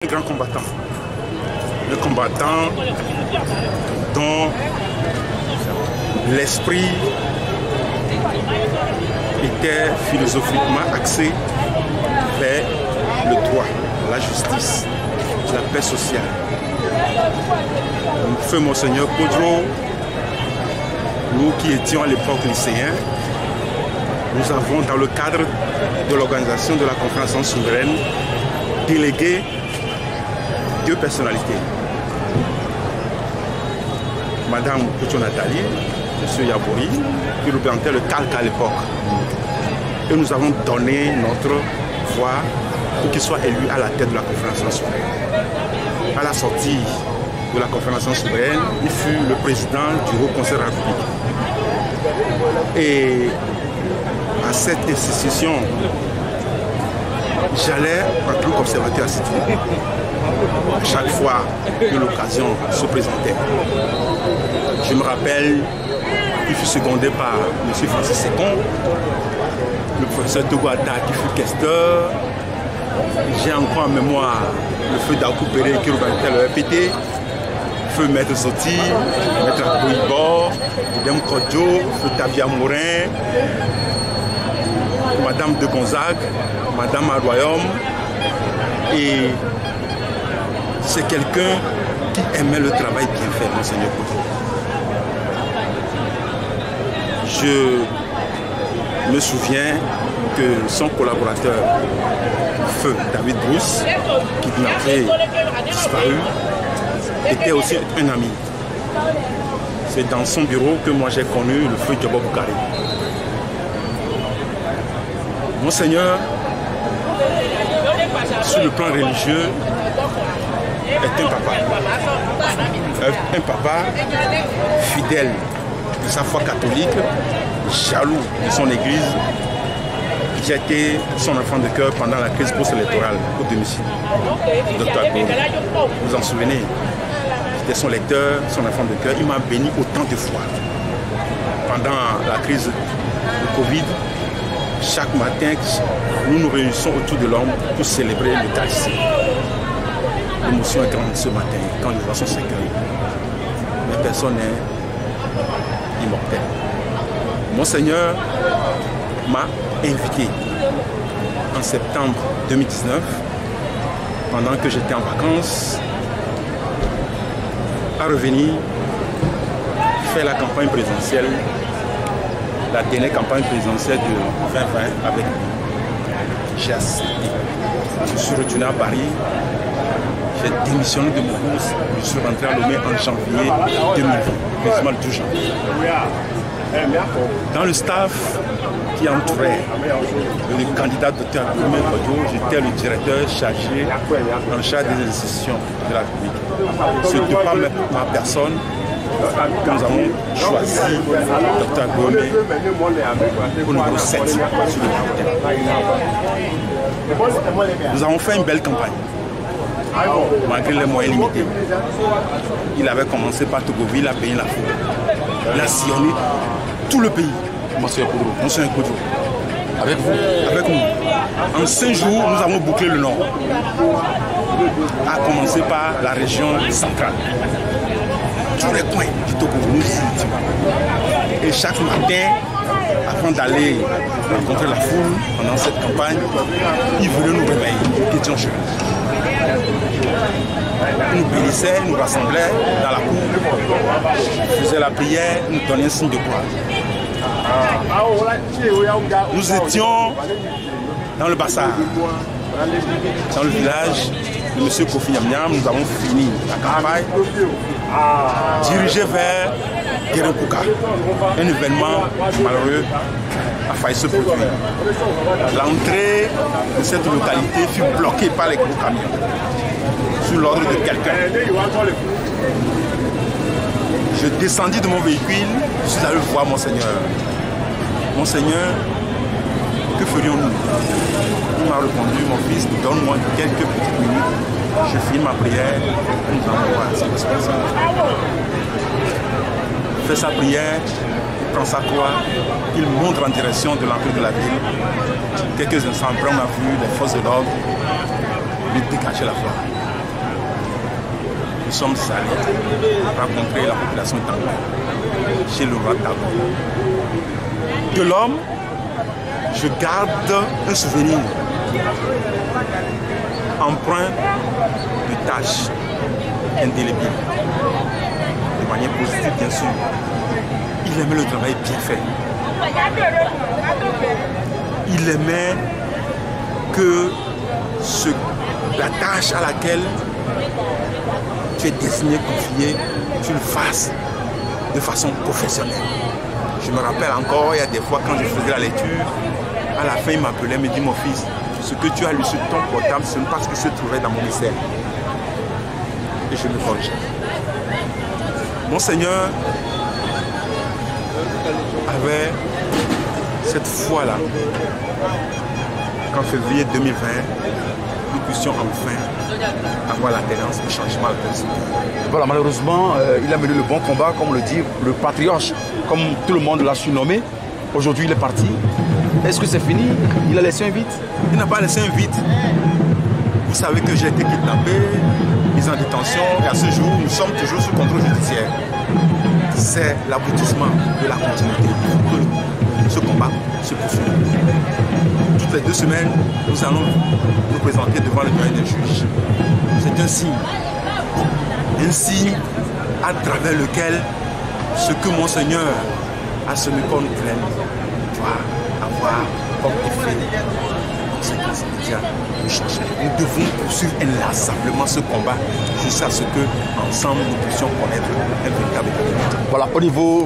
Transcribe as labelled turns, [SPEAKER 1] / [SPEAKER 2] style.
[SPEAKER 1] Un grand combattant. Le combattant dont l'esprit était philosophiquement axé vers le droit, la justice, la paix sociale. Feu Monseigneur Kodro, nous qui étions à l'époque lycéens, nous avons dans le cadre de l'organisation de la conférence souveraine délégué deux personnalités. Madame Koucho Nathalie, M. Yabouri, qui représentait le CALC à l'époque. Et nous avons donné notre voix pour qu'il soit élu à la tête de la conférence souveraine. À la sortie de la conférence souveraine, il fut le président du Haut Conseil de la République. Et à cette institution, j'allais en tant qu'observateur assidu à chaque fois que l'occasion se présentait. Je me rappelle, il fut secondé par M. Francis Second, le professeur Togoata qui fut questeur. J'ai encore en mémoire le feu d'Akou Péré qui représentait le RPT, feu Maître Soti, Maître Aboibor, Madame Kodjo, feu Tabia Morin, Madame de Gonzague, Madame Arroyaume. Et c'est quelqu'un qui aimait le travail bien fait, Monseigneur Kodjo. Je me souviens que son collaborateur, feu David Brousse, qui n'avait disparu, était aussi un ami. C'est dans son bureau que moi j'ai connu le feu Djobo Boukari. Monseigneur, sur le plan religieux, est un papa. Un papa fidèle de sa foi catholique, jaloux de son église. J'ai été son enfant de cœur pendant la crise post-électorale au domicile. Docteur Agbo, vous vous en souvenez? J'étais son lecteur, son enfant de cœur. Il m'a béni autant de fois. Pendant la crise de Covid, chaque matin, nous nous réunissons autour de l'homme pour célébrer l'Eucharistie. L'émotion est grande ce matin quand nous voyons ses cœurs. Mais personne n'est immortel. Monseigneur m'a invité en septembre 2019, pendant que j'étais en vacances, à revenir faire la campagne présidentielle, la dernière campagne présidentielle de 2020 avec lui. J'ai accepté. Je suis retourné à Paris, j'ai démissionné de mon poste, je suis rentré à Lomé en janvier 2020, quasiment le 12 janvier. Dans le staff qui entourait le candidat Dr Abdoumé Kodjo, j'étais le directeur chargé en charge des institutions de la République. C'est de par ma personne que nous avons choisi Dr Abdoumé au numéro 7 sur le bulletin. Nous avons fait une belle campagne, malgré les moyens limités. Il avait commencé par Togoville à payer la foule. Il a sillonné tout le pays. Monseigneur Kodjo. Avec vous? Avec nous. En 5 jours, nous avons bouclé le nord. À commencer par la région centrale. Tous les coins du Togo, nous y. Et chaque matin, avant d'aller rencontrer la foule pendant cette campagne, il voulait nous réveiller. Nous étions jeunes. Nous bénissait, nous rassemblait dans la cour, faisait la prière, nous donnait un signe de croix. Nous étions dans le Bassar, dans le village de M. Kofi Nyam. Nous avons fini la campagne, dirigé vers Guérékouka. Un événement malheureux a failli se produire. L'entrée de cette localité fut bloquée par les gros camions, sous l'ordre de quelqu'un. Je descendis de mon véhicule, je suis allé voir Monseigneur. Monseigneur, que ferions-nous? Il m'a répondu, mon fils, donne-moi quelques petites minutes, je finis ma prière, nous allons voir ce qui va se passer. Il fait sa prière, il prend sa croix, il montre en direction de l'entrée de la ville. Quelques instants après, on a vu les forces de l'ordre lui dégager la foi. nous sommes allés rencontrer la population tangolaise chez le roi Tago. De l'homme, je garde un souvenir empreint de tâches indélébiles, de manière positive bien sûr. Il aimait le travail bien fait. Il aimait que la tâche à laquelle tu es désigné, confié, tu le fasses de façon professionnelle. Je me rappelle encore, il y a des fois quand je faisais la lecture, à la fin il m'appelait, me dit mon fils, ce que tu as lu sur ton portable, ce n'est pas ce qui se trouvait dans mon mystère. Et je me corrigeais. Monseigneur avait cette foi-là qu'en février 2020, nous puissions enfin avoir la tendance du changement à la société.
[SPEAKER 2] Voilà, malheureusement, il a mené le bon combat, comme le dit le patriarche, comme tout le monde l'a surnommé. Aujourd'hui, il est parti. Est-ce que c'est fini? Il a laissé un vide?
[SPEAKER 1] Il n'a pas laissé un vide. Vous savez que j'ai été kidnappé, mis en détention, et à ce jour, nous sommes toujours sous contrôle judiciaire. C'est l'aboutissement de la continuité. Ce combat se poursuit. Toutes les 2 semaines, nous allons nous présenter devant le doyen des juges. C'est un signe à travers lequel ce que Monseigneur a semé comme graine doit avoir comme effet conséquence immédiate de changer. Nous devons poursuivre inlassablement ce combat jusqu'à ce que ensemble nous puissions connaître un véritable communauté.
[SPEAKER 2] Voilà, au niveau